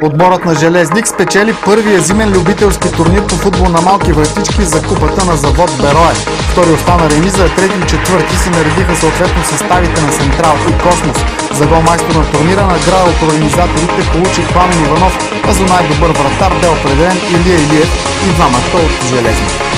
Отборът на Железник спечели първия зимен любителски турнир по футбол на малки вратички за купата на завод Берое. Втори остана ремиза, а трети и четвърти се наредиха съответно съставите на Централ и Космос. За голмайстор на турнира награда от организаторите получи Пламен Иванов, а за най-добър вратар бе определен Илия Илиев и двамата от Железник.